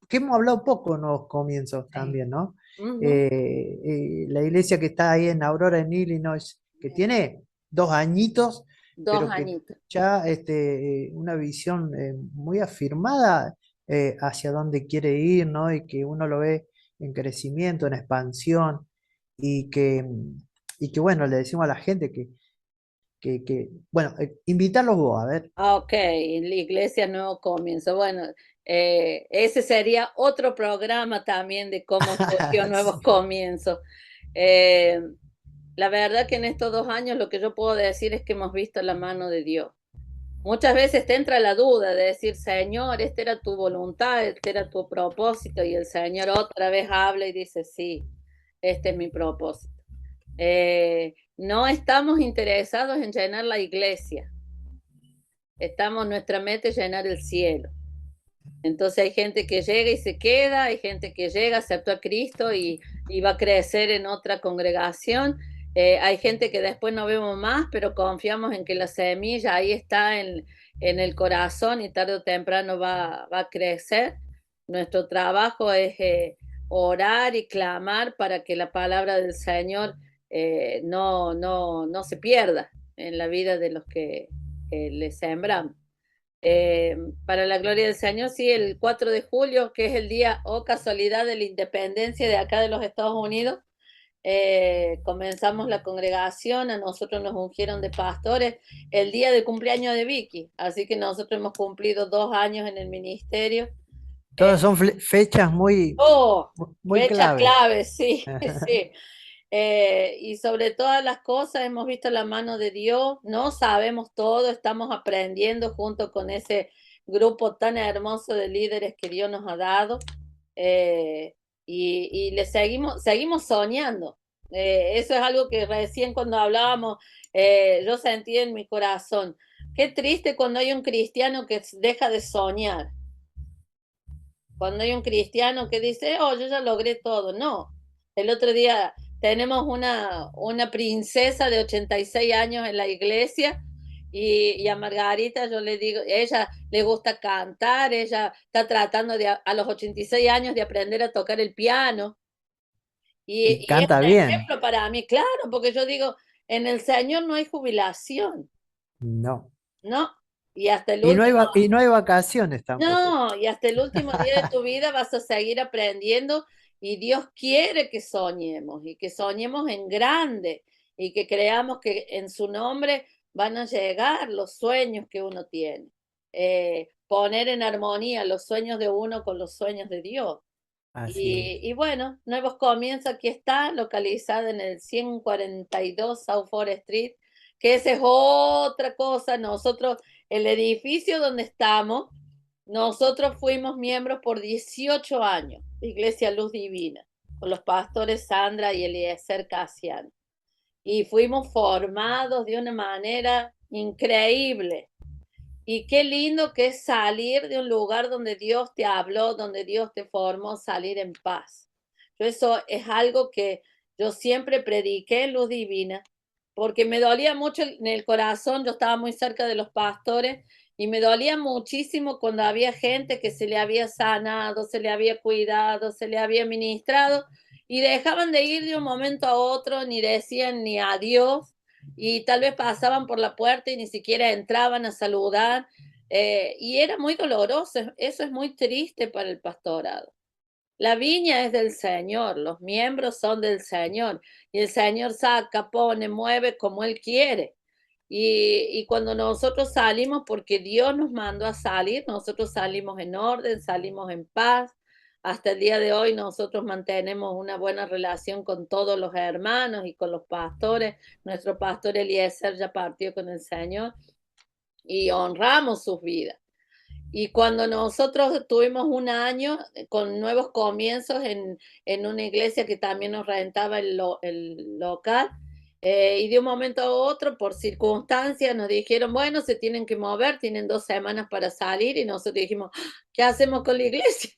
que hemos hablado poco de nuevos comienzos sí. también, ¿no? Ujú. La iglesia que está ahí en Aurora, en Illinois, que tiene 2 añitos, 2 pero que añitos. ya una visión muy afirmada hacia dónde quiere ir, ¿no? Y que uno lo ve en crecimiento, en expansión, y que bueno, le decimos a la gente bueno, invitarlos vos, a ver. Ok, la iglesia nuevo comienzo. Bueno, ese sería otro programa también de cómo surgió Nuevos Sí. Comienzos. Eh, la verdad que en estos 2 años lo que yo puedo decir es que hemos visto la mano de Dios. Muchas veces te entra la duda de decir, Señor, esta era tu voluntad, este era tu propósito, y el Señor otra vez habla y dice, sí, este es mi propósito. No estamos interesados en llenar la iglesia, nuestra meta es llenar el cielo. Entonces hay gente que llega y se queda, hay gente que llega, aceptó a Cristo y va a crecer en otra congregación. Hay gente que después no vemos más, pero confiamos en que la semilla ahí está en el corazón y tarde o temprano va a crecer. Nuestro trabajo es orar y clamar para que la palabra del Señor no se pierda en la vida de los que le sembramos. Eh, para la gloria del Señor, sí, el 4 de julio, que es el día, o casualidad, de la independencia de acá de los Estados Unidos, comenzamos la congregación, a nosotros nos ungieron de pastores el día del cumpleaños de Vicky, así que nosotros hemos cumplido 2 años en el ministerio. Eh, Todas son fechas oh, muy fechas claves. claves, sí, sí. Y sobre todas las cosas hemos visto la mano de Dios, no sabemos todo, estamos aprendiendo junto con ese grupo tan hermoso de líderes que Dios nos ha dado. eh, y le seguimos soñando. Eso es algo que recién cuando hablábamos, yo sentí en mi corazón. Qué triste cuando hay un cristiano que deja de soñar, cuando hay un cristiano que dice, oh, yo ya logré todo. No, el otro día tenemos una princesa de 86 años en la iglesia y a Margarita yo le digo, ella le gusta cantar, ella está tratando de a los 86 años de aprender a tocar el piano Y y es canta un bien. ejemplo para mí, claro, porque yo digo, en el Señor no hay jubilación, No. ¿no? Y hasta el último. Y no hay vacaciones tampoco. No, y hasta el último día de tu vida vas a seguir aprendiendo y Dios quiere que soñemos y que soñemos en grande y que creamos que en su nombre van a llegar los sueños que uno tiene. Poner en armonía los sueños de uno con los sueños de Dios. Así es. Y bueno, Nuevos Comienzos aquí está, localizada en el 142 South Forest Street, que esa es otra cosa. Nosotros, el edificio donde estamos, nosotros fuimos miembros por 18 años de Iglesia Luz Divina, con los pastores Sandra y Eliezer Casiano. Y fuimos formados de una manera increíble. Y qué lindo que es salir de un lugar donde Dios te habló, donde Dios te formó, salir en paz. Eso es algo que yo siempre prediqué en Luz Divina, porque me dolía mucho en el corazón, yo estaba muy cerca de los pastores y me dolía muchísimo cuando había gente que se le había sanado, se le había cuidado, se le había ministrado y dejaban de ir de un momento a otro, ni decían ni adiós y tal vez pasaban por la puerta y ni siquiera entraban a saludar. Y era muy doloroso, eso es muy triste para el pastorado. La viña es del Señor, los miembros son del Señor y el Señor saca, pone, mueve como Él quiere. Y cuando nosotros salimos, porque Dios nos mandó a salir, nosotros salimos en orden, salimos en paz. Hasta el día de hoy nosotros mantenemos una buena relación con todos los hermanos y con los pastores. Nuestro pastor Eliezer ya partió con el Señor y honramos sus vidas. Y cuando nosotros tuvimos un año con nuevos comienzos en una iglesia que también nos rentaba el local, y de un momento a otro, por circunstancias, nos dijeron, bueno, se tienen que mover, tienen 2 semanas para salir, y nosotros dijimos, ¿qué hacemos con la iglesia?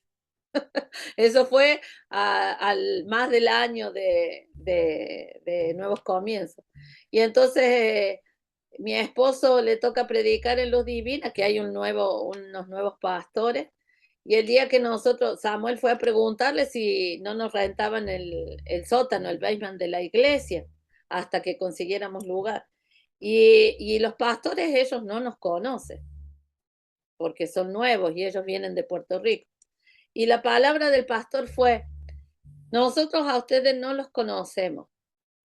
Eso fue al más del año de nuevos comienzos. Y entonces mi esposo le toca predicar en Luz Divina, que hay unos nuevos pastores. Y el día que Samuel fue a preguntarle si no nos rentaban el sótano, el basement de la iglesia, hasta que consiguiéramos lugar. Y los pastores, ellos no nos conocen, porque son nuevos y ellos vienen de Puerto Rico. Y la palabra del pastor fue, nosotros a ustedes no los conocemos,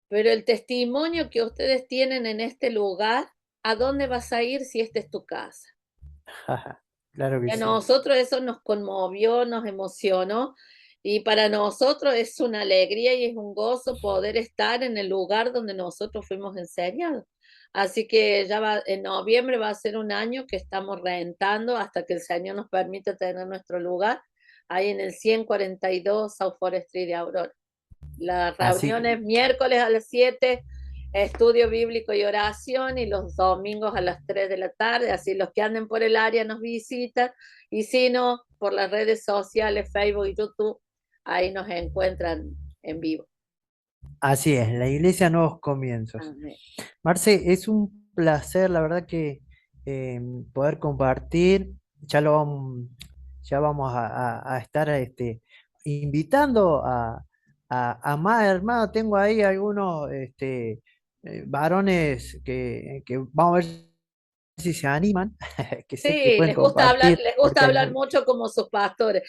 pero el testimonio que ustedes tienen en este lugar, ¿a dónde vas a ir si esta es tu casa? Claro que Y a sí. nosotros eso nos conmovió, nos emocionó y para nosotros es una alegría y es un gozo poder estar en el lugar donde nosotros fuimos enseñados. Así que en noviembre va a ser un año que estamos rentando hasta que el Señor nos permita tener nuestro lugar ahí en el 142 South Forest Street de Aurora. La reunión Así, es miércoles a las 7, estudio bíblico y oración, y los domingos a las 3 de la tarde. Así los que anden por el área nos visitan, y si no, por las redes sociales, Facebook y YouTube, ahí nos encuentran en vivo. así es, la iglesia Nuevos Comienzos. Amén. Marce, es un placer, la verdad que poder compartir. Ya lo vamos, ya vamos a estar invitando a más hermanos. Tengo ahí algunos varones que vamos a ver si se animan, que sé que Sí, pueden compartir, les gusta porque hay hablar mucho como sus pastores.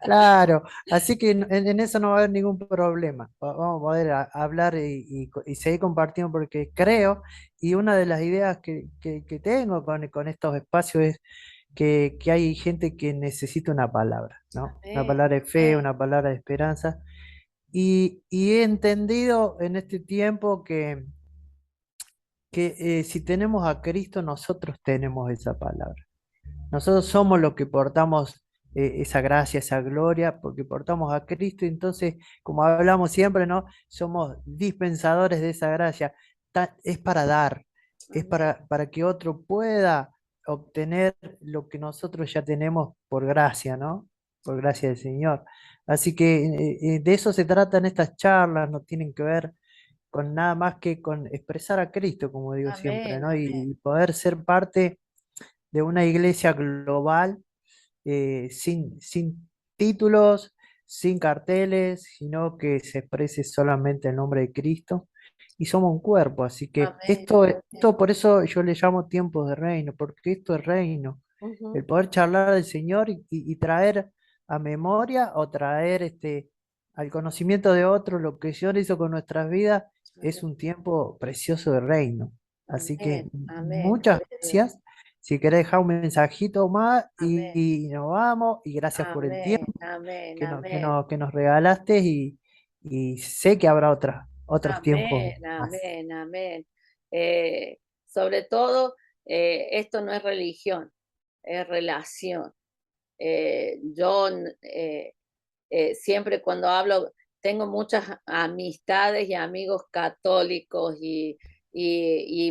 claro, así que en eso no va a haber ningún problema. Vamos a poder hablar y seguir compartiendo porque creo, y una de las ideas que tengo con estos espacios es que hay gente que necesita una palabra, ¿no? Una Amén, palabra de fe, amén, una palabra de esperanza. Y he entendido en este tiempo que si tenemos a Cristo, nosotros tenemos esa palabra. Nosotros somos los que portamos esa gracia, esa gloria, porque portamos a Cristo. Y entonces, como hablamos siempre, ¿no? Somos dispensadores de esa gracia. Es para dar, es amén, para que otro pueda obtener lo que nosotros ya tenemos por gracia, ¿no? Por gracia del Señor. Así que de eso se tratan estas charlas, no tienen que ver con nada más que con expresar a Cristo, como digo siempre, amén, ¿no? amén, Y poder ser parte de una iglesia global, sin títulos, sin carteles, sino que se exprese solamente el nombre de Cristo. Y somos un cuerpo, así que amén. esto por eso yo le llamo tiempos de reino, porque esto es reino. Ujú, El poder charlar del Señor y traer a memoria o traer al conocimiento de otros lo que el Señor hizo con nuestras vidas es amén, un tiempo precioso de reino. Así que amén, amén. muchas Gloria a Dios. gracias. Si querés dejar un mensajito más Amén, y nos vamos. Y gracias por el amén, tiempo amén, que amén. que nos regalaste y sé que habrá otros tiempos Amén, más. amén, amén. Sobre todo, esto no es religión, es relación. Yo siempre cuando hablo, tengo muchas amistades y amigos católicos y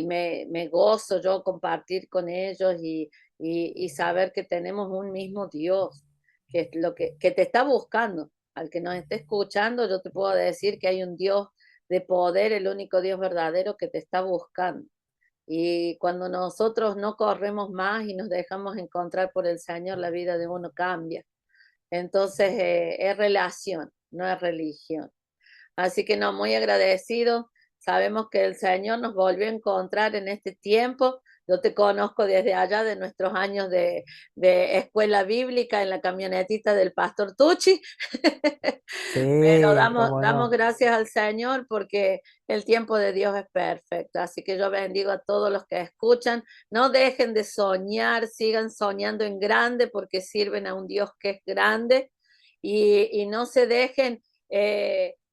me gozo yo compartir con ellos y saber que tenemos un mismo Dios, que es lo que te está buscando. Al que nos esté escuchando, yo te puedo decir que hay un Dios de poder, el único Dios verdadero que te está buscando. Y cuando nosotros no corremos más y nos dejamos encontrar por el Señor, la vida de uno cambia. Entonces, es relación, no es religión. Así que no, muy agradecido. Sabemos que el Señor nos volvió a encontrar en este tiempo. Yo te conozco desde allá de nuestros años de escuela bíblica en la camionetita del pastor Tucci. Pero Sí, cómo damos no. gracias al Señor porque el tiempo de Dios es perfecto. Así que yo bendigo a todos los que escuchan. No dejen de soñar, sigan soñando en grande porque sirven a un Dios que es grande y no se dejen,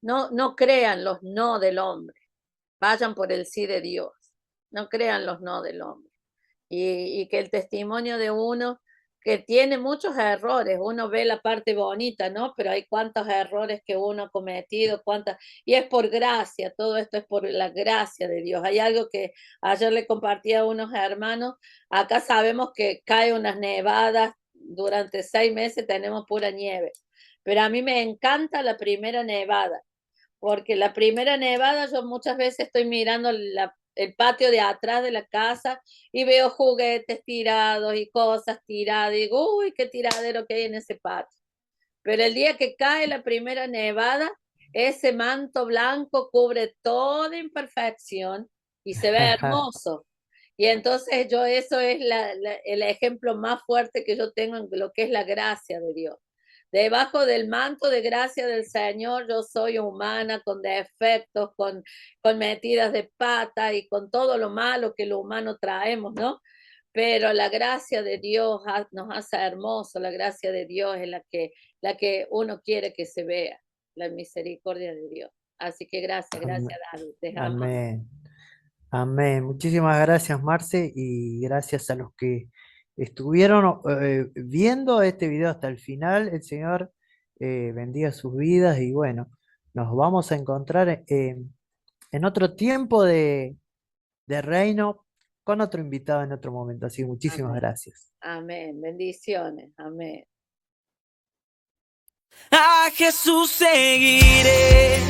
no crean los no del hombre. Vayan por el sí de Dios. No crean los no del hombre y que el testimonio de uno que tiene muchos errores, uno ve la parte bonita, ¿no? Pero hay cuántos errores que uno ha cometido, cuántas, y es por gracia, todo esto es por la gracia de Dios. Hay algo que ayer le compartí a unos hermanos, acá sabemos que cae unas nevadas, durante 6 meses tenemos pura nieve, pero a mí me encanta la primera nevada, porque la primera nevada yo muchas veces estoy mirando el patio de atrás de la casa y veo juguetes tirados y cosas tiradas y digo, uy, qué tiradero que hay en ese patio. Pero el día que cae la primera nevada, ese manto blanco cubre toda imperfección y se ve hermoso. Y entonces yo eso es el ejemplo más fuerte que yo tengo en lo que es la gracia de Dios. Debajo del manto de gracia del Señor, yo soy humana con defectos, con metidas de pata y con todo lo malo que lo humano traemos, ¿no? Pero la gracia de Dios nos hace hermosos, la gracia de Dios es la que uno quiere que se vea, la misericordia de Dios. Así que gracias, gracias David, te amamos. Amén. Amén. Muchísimas gracias, Marce, y gracias a los que estuvieron viendo este video hasta el final. El Señor bendiga sus vidas y bueno, nos vamos a encontrar en otro tiempo de reino con otro invitado en otro momento. Así que muchísimas Amén, gracias. amén, bendiciones, amén. A Jesús seguiré,